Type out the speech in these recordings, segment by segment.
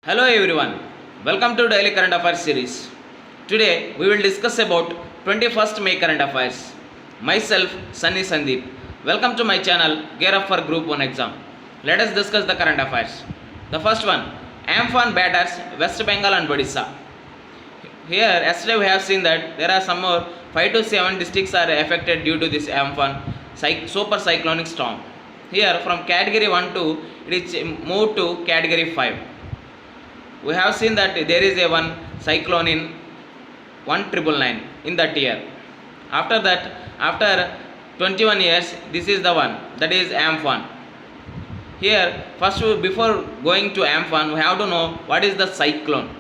Hello everyone, welcome to Daily Current Affairs series. Today we will discuss about 21st May current affairs. Myself Sunny Sandeep. Welcome to my channel Gear Up for Group 1 exam. Let us discuss the current affairs. The first one, Amphan batters West Bengal and Odisha. Here yesterday we have seen that there are some more 5 to 7 districts are affected due to this Amphan super cyclonic storm. Here from category 1 to it is moved to category 5. We have seen that there is a one cyclone in 1999 in that year. After that, after 21 years, this is the one, that is Amphan. Here, first before going to Amphan, we have to know what is the cyclone.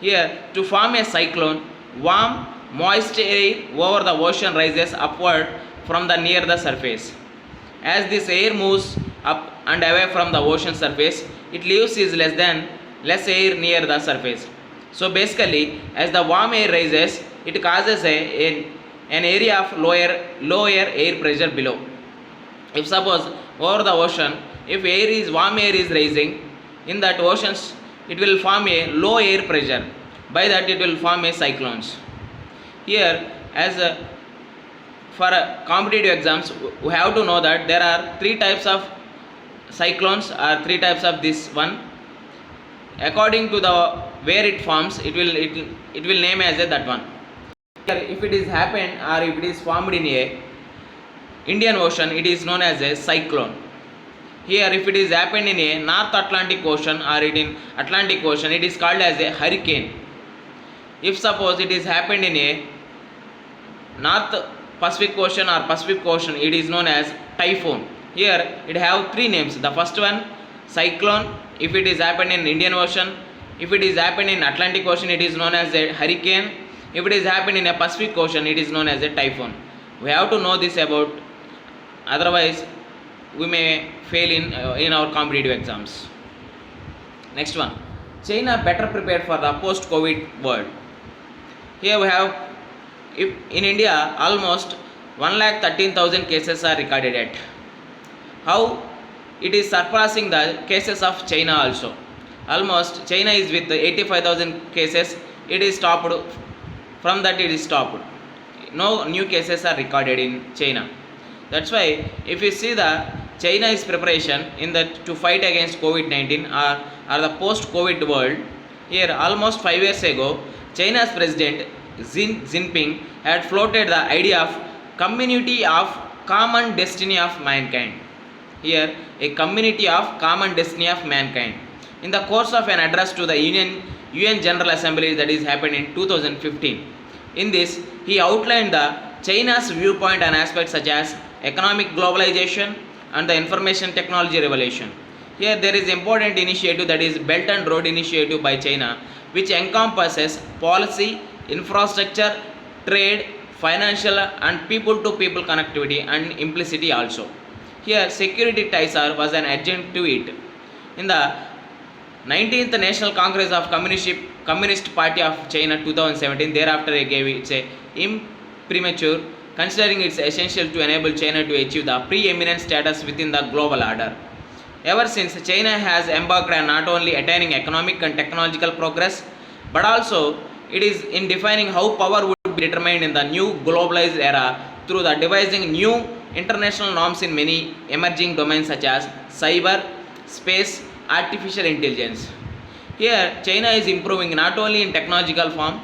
Here, to form a cyclone, warm, moist air over the ocean rises upward from the near the surface. As this air moves up and away from the ocean surface, it leaves is less air near the surface. So basically, as the warm air rises, it causes an area of lower air pressure below. If suppose over the ocean, if warm air is rising in that oceans, it will form a low air pressure. By that it will form a cyclones. Here, as for competitive exams, we have to know that there are three types of cyclones or three types of this one. According to the where it forms, it will name as that one. If it is happened or if it is formed in a Indian Ocean, it is known as a cyclone. Here, if it is happened in a North Atlantic Ocean or in Atlantic Ocean, it is called as a hurricane. If suppose it is happened in a North Pacific Ocean or Pacific Ocean, it is known as typhoon. Here it have three names. The first one, cyclone. If it is happened in Indian Ocean, if it is happened in Atlantic Ocean, it is known as a hurricane. If it is happened in a Pacific Ocean, it is known as a typhoon. We have to know this about, otherwise we may fail in our competitive exams. Next one, China better prepared for the post-COVID world. Here we have, if in India almost 1,13,000 cases are recorded at. How it is surpassing the cases of China also. Almost China is with 85,000 cases. It is stopped. From that it is stopped. No new cases are recorded in China. That's why if you see the China's preparation in that to fight against COVID-19 or the post-COVID world, here almost 5 years ago, China's president Xi Jinping had floated the idea of community of common destiny of mankind. Here, a community of common destiny of mankind. In the course of an address to the UN General Assembly that is happened in 2015. In this, he outlined the China's viewpoint on aspects such as economic globalization and the information technology revolution. Here, there is important initiative, that is Belt and Road Initiative by China, which encompasses policy, infrastructure, trade, financial and people-to-people connectivity and implicity also. Here, security ties was an adjunct to it. In the 19th National Congress of Communist Party of China 2017, thereafter it gave its imprimatur, considering it's essential to enable China to achieve the preeminent status within the global order. Ever since, China has embarked on not only attaining economic and technological progress, but also it is in defining how power would be determined in the new globalized era through the devising new international norms in many emerging domains such as cyber, space, artificial intelligence. Here, China is improving not only in technological form,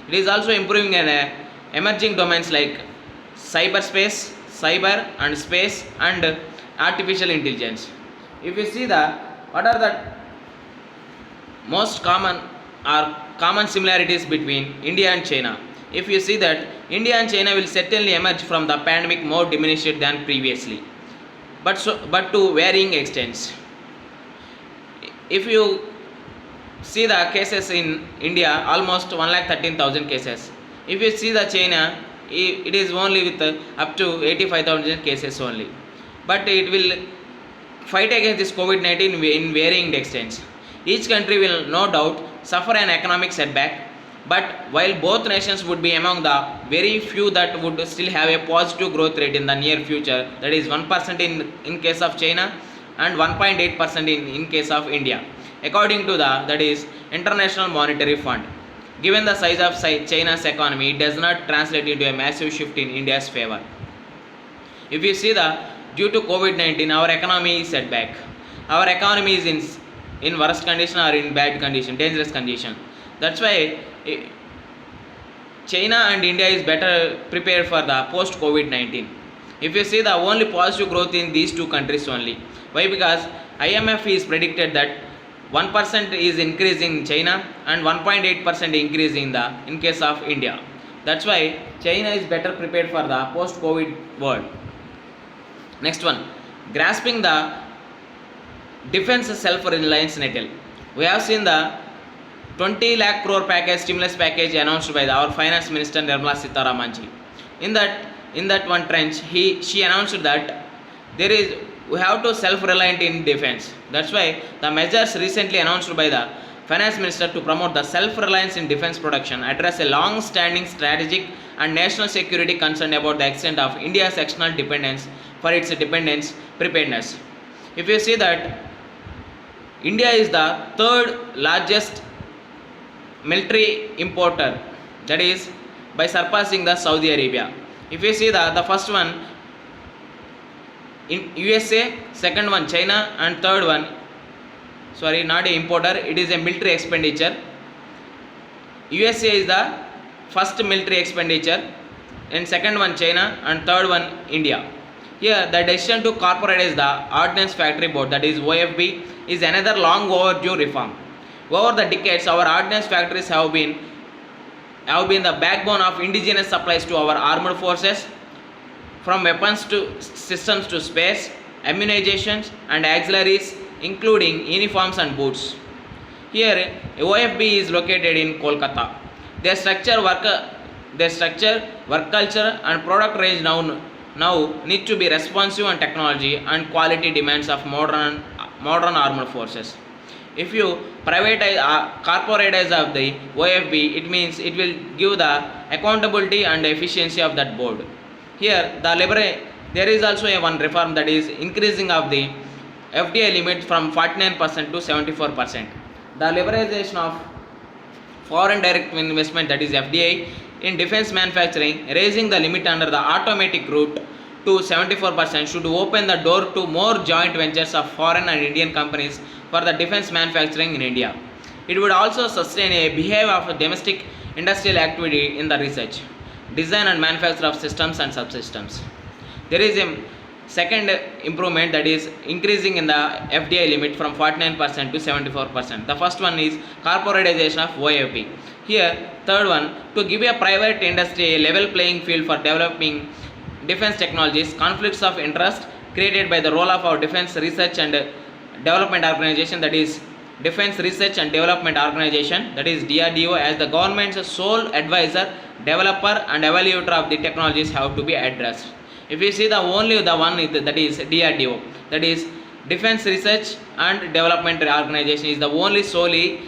it is also improving in emerging domains like cyberspace, cyber and space and artificial intelligence. If you see what are the most common similarities between India and China. If you see that India and China will certainly emerge from the pandemic more diminished than previously, but to varying extents. If you see the cases in India, almost 1,13,000 cases. If you see the China, it is only with up to 85,000 cases only. But it will fight against this COVID-19 in varying extents. Each country will no doubt suffer an economic setback, but while both nations would be among the very few that would still have a positive growth rate in the near future, that is 1% in case of China and 1.8% in case of India. according to the that is International Monetary Fund. Given the size of China's economy, it does not translate into a massive shift in India's favor. If you see the due to COVID-19, our economy is set back. Our economy is in worst condition or in bad condition, dangerous condition. That's why China and India is better prepared for the post COVID-19. If you see the only positive growth in these two countries only. Why? Because IMF is predicted that 1% is increase in China and 1.8% increase in case of India. That's why China is better prepared for the post COVID world. Next one, grasping the defense self-reliance nettle. We have seen the 20 lakh crore package, stimulus package announced by our finance minister Nirmala Sitharaman. In that one trench, she announced that we have to self-reliant in defense. That's why the measures recently announced by the finance minister to promote the self-reliance in defense production address a long-standing strategic and national security concern about the extent of India's external dependence for its dependence preparedness. If you see that India is the third largest military importer, that is by surpassing the Saudi Arabia. If you see the first one in USA, second one China, and third one, sorry, not a importer, it is a military expenditure. USA is the first military expenditure, and second one China, and third one India. Here the decision to corporatize the Ordnance Factory Board, that is OFB, is another long overdue reform. Over the decades, our ordnance factories have been the backbone of indigenous supplies to our armed forces, from weapons to systems to space, immunizations and auxiliaries, including uniforms and boots. Here, OFB is located in Kolkata. Their structure, work culture and product range now need to be responsive and technology and quality demands of modern armed forces. If you corporatize of the OFB, it means it will give the accountability and efficiency of that board. Here, there is also one reform, that is increasing of the FDI limit from 49% to 74%. The liberalization of foreign direct investment, that is FDI, in defense manufacturing, raising the limit under the automatic route to 74% should open the door to more joint ventures of foreign and Indian companies for the defense manufacturing in India. It would also sustain a behavior of domestic industrial activity in the research, design and manufacture of systems and subsystems. There is a second improvement, that is increasing in the FDI limit from 49% to 74%. The first one is corporatization of OFB. Here, third one, to give a private industry a level playing field for developing defense technologies, conflicts of interest created by the role of our defense research and development organization, that is Defense Research and Development Organization, that is DRDO, as the government's sole advisor, developer and evaluator of the technologies have to be addressed. If you see the one that is DRDO, that is Defense Research and Development Organization, is the only solely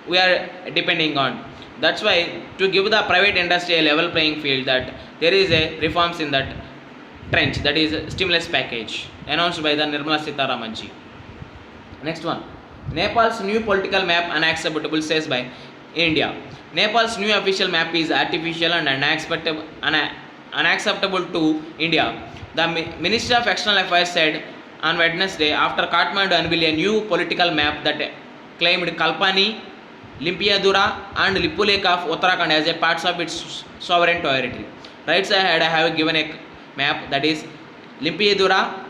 we are depending on. That's why to give the private industry a level playing field, that there is a reforms in that trench, that is stimulus package announced by the Nirmala Sitharaman ji. Next one, Nepal's new political map unacceptable, says by India. Nepal's new official map is artificial and unacceptable to India. The Ministry of External Affairs said on Wednesday, after Kathmandu unveiled a new political map that claimed Kalpani, Limpiadura and Lipulekh of Uttarakhand as a parts of its sovereign territory. Right side I have given a map, that is Limpiadura,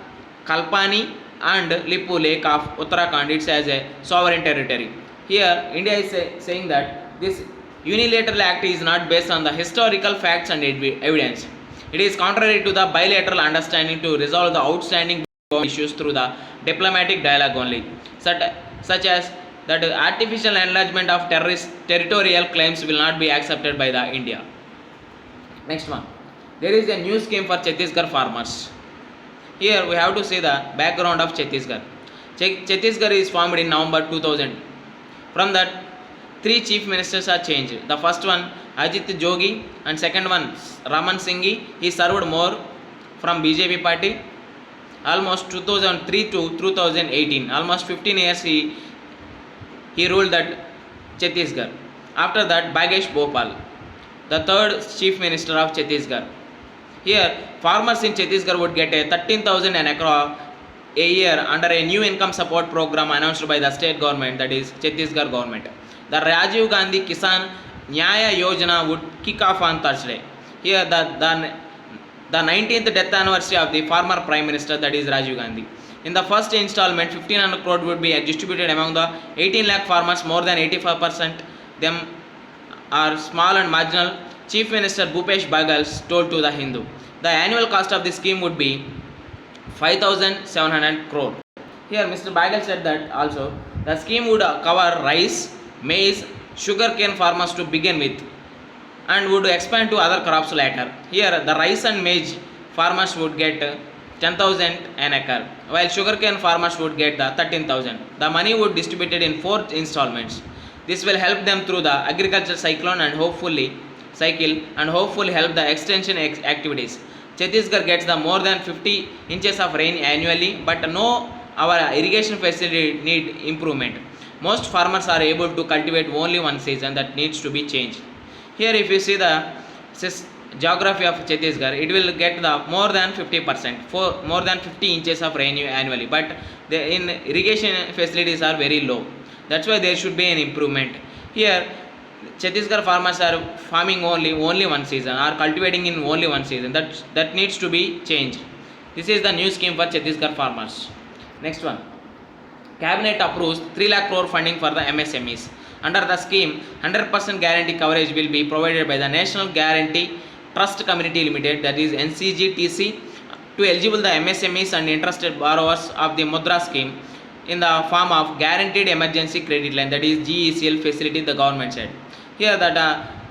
Kalpani and Lipulekh of Uttarakhand, it's as a sovereign territory. Here India is saying that this unilateral act is not based on the historical facts and evidence. It is contrary to the bilateral understanding to resolve the outstanding issues through the diplomatic dialogue only, such as that artificial enlargement of territorial claims will not be accepted by the India. Next one, there is a new scheme for Chhattisgarh farmers. Here we have to see the background of Chhattisgarh. Chhattisgarh is formed in November 2000. From that, 3 chief ministers are changed. The first one Ajit Jogi and second one Raman Singhi. He served more from BJP party almost 2003 to 2018. Almost 15 years he he ruled that Chhattisgarh. After that, Bhagesh Bhopal, the third chief minister of Chhattisgarh. Here, farmers in Chhattisgarh would get a 13,000 an acre a year under a new income support program announced by the state government, that is Chhattisgarh government. The Rajiv Gandhi Kisan Nyaya Yojana would kick off on Thursday. Here, the 19th death anniversary of the former prime minister, that is Rajiv Gandhi. In the first installment, 1500 crore would be distributed among the 18 lakh farmers. More than 85% them are small and marginal. Chief Minister Bhupesh Baghel told to the Hindu. The annual cost of the scheme would be 5,700 crore. Here, Mr. Baghel said that also the scheme would cover rice, maize, sugarcane farmers to begin with, and would expand to other crops later. Here, the rice and maize farmers would get 10,000 an acre, while sugarcane farmers would get the 13,000. The money would be distributed in 4 installments. This will help them through the agriculture cycle and hopefully help the extension activities. Chhattisgarh gets the more than 50 inches of rain annually, but no, our irrigation facility need improvement. Most farmers are able to cultivate only one season. That needs to be changed. Here, if you see the geography of Chhattisgarh, it will get the more than 50%, for more than 50 inches of rain annually, but the irrigation facilities are very low. That's why there should be an improvement. Here, Chhattisgarh farmers are farming only one season, are cultivating in only one season. That needs to be changed. This is the new scheme for Chhattisgarh farmers. Next one. Cabinet approves 3 lakh crore funding for the MSMEs. Under the scheme, 100% guarantee coverage will be provided by the National Guarantee Trust Community Limited, that is NCGTC, to eligible the MSMEs and interested borrowers of the Mudra scheme in the form of Guaranteed Emergency Credit Line, that is GECL facility, the government said. Here,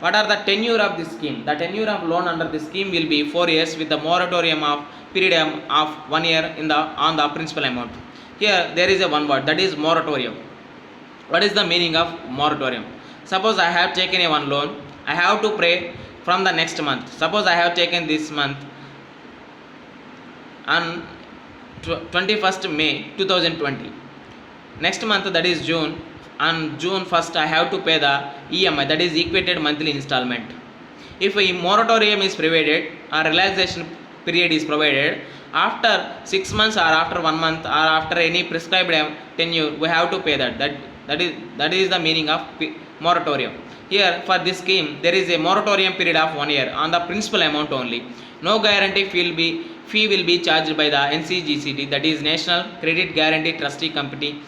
what are the tenure of this scheme? The tenure of loan under this scheme will be 4 years with the moratorium of period of 1 year on the principal amount. Here, there is a one word, that is moratorium. What is the meaning of moratorium? Suppose I have taken a one loan, I have to pay from the next month. Suppose I have taken this month on 21st May 2020. Next month, that is June, on June 1st I have to pay the EMI, that is equated monthly installment. If a moratorium is provided or relaxation period is provided, after 6 months or after 1 month or after any prescribed tenure, we have to pay that is the meaning of moratorium. Here, for this scheme, there is a moratorium period of 1 year on the principal amount only. No guarantee fee will be charged by the NCGTC, that is National Credit Guarantee Trustee Company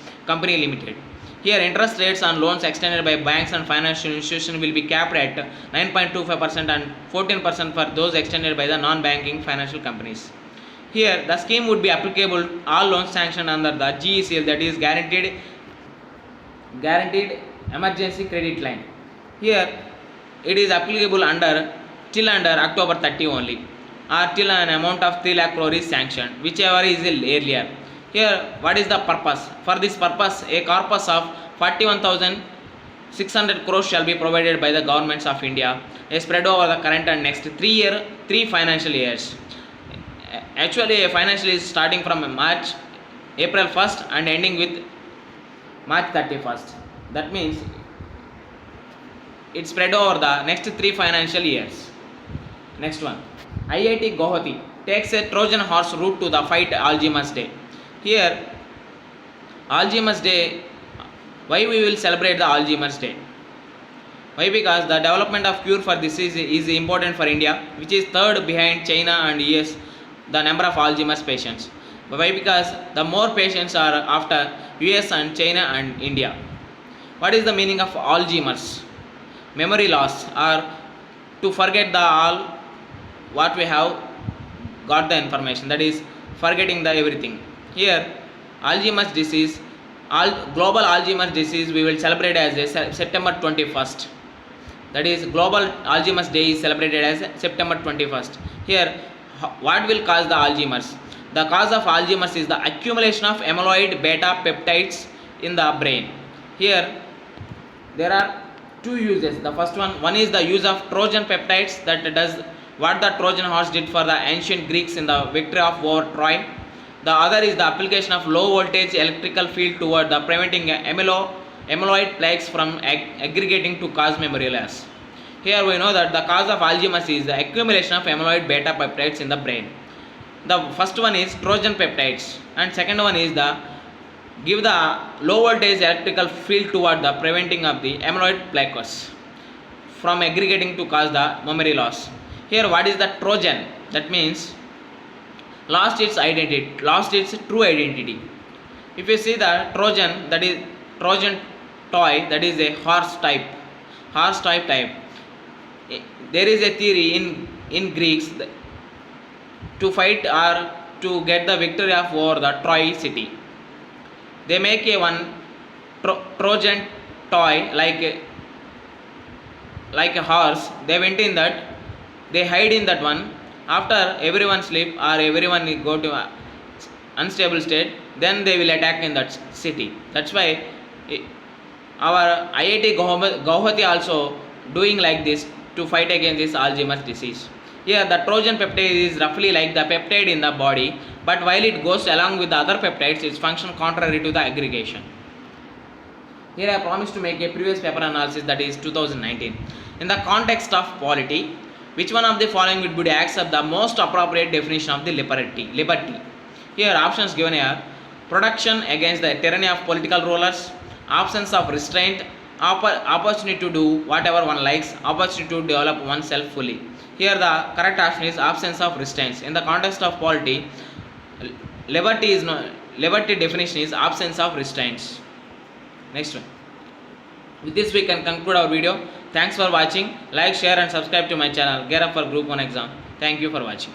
Limited. Here, interest rates on loans extended by banks and financial institutions will be capped at 9.25% and 14% for those extended by the non-banking financial companies. Here, the scheme would be applicable to all loans sanctioned under the GECL, that is Guaranteed Emergency Credit Line. Here, it is applicable till under October 30 only, or till an amount of 3 lakh crore is sanctioned, whichever is earlier. Here, what is the purpose? For this purpose, a corpus of 41,600 crores shall be provided by the governments of India, spread over the current and next 3 financial years. Actually, a financial is starting from April 1st and ending with March 31st. That means it's spread over the next 3 financial years. Next one. IIT Guwahati takes a Trojan horse route to the fight Alzheimer's Day. Here, Alzheimer's Day, why we will celebrate the Alzheimer's Day? Why? Because the development of cure for this is important for India, which is third behind China and US, the number of Alzheimer's patients. Why? Because the more patients are after US and China and India. What is the meaning of Alzheimer's? Memory loss, or to forget all what we have got the information, that is forgetting the everything. Here, Alzheimer's disease, global Alzheimer's disease, we will celebrate as September 21st. That is, global Alzheimer's Day is celebrated as September 21st. Here, what will cause the Alzheimer's? The cause of Alzheimer's is the accumulation of amyloid beta peptides in the brain. Here, there are 2 uses. The first one is the use of Trojan peptides, that does what the Trojan horse did for the ancient Greeks in the victory of over Troy. The other is the application of low voltage electrical field toward the preventing amyloid plaques from aggregating to cause memory loss. Here we know that the cause of Alzheimer's is the accumulation of amyloid beta peptides in the brain. The first one is Trojan peptides, and second one is the give the low voltage electrical field toward the preventing of the amyloid plaques from aggregating to cause the memory loss. Here what is the Trojan? That means lost its identity, lost its true identity. If you see the Trojan, that is Trojan toy, that is a horse type type. There is a theory in Greeks to fight or to get the victory of over the Troy city. They make a one Trojan toy like a horse. They went in that, they hide in that one. After everyone sleep or everyone go to unstable state, then they will attack in that city. That's why our IIT Guwahati also doing like this to fight against this Alzheimer's disease. Here the Trojan peptide is roughly like the peptide in the body, but while it goes along with the other peptides, its function contrary to the aggregation. Here I promised to make a previous paper analysis, that is 2019. In the context of polity, which one of the following would accept the most appropriate definition of the liberty? Here options given are protection against the tyranny of political rulers, absence of restraint, opportunity to do whatever one likes, opportunity to develop oneself fully. Here the correct option is absence of restraints. In the context of polity, liberty definition is absence of restraints. Next one. With this we can conclude our video. Thanks for watching. Like, share and subscribe to my channel. Gear up for Group 1 exam. Thank you for watching.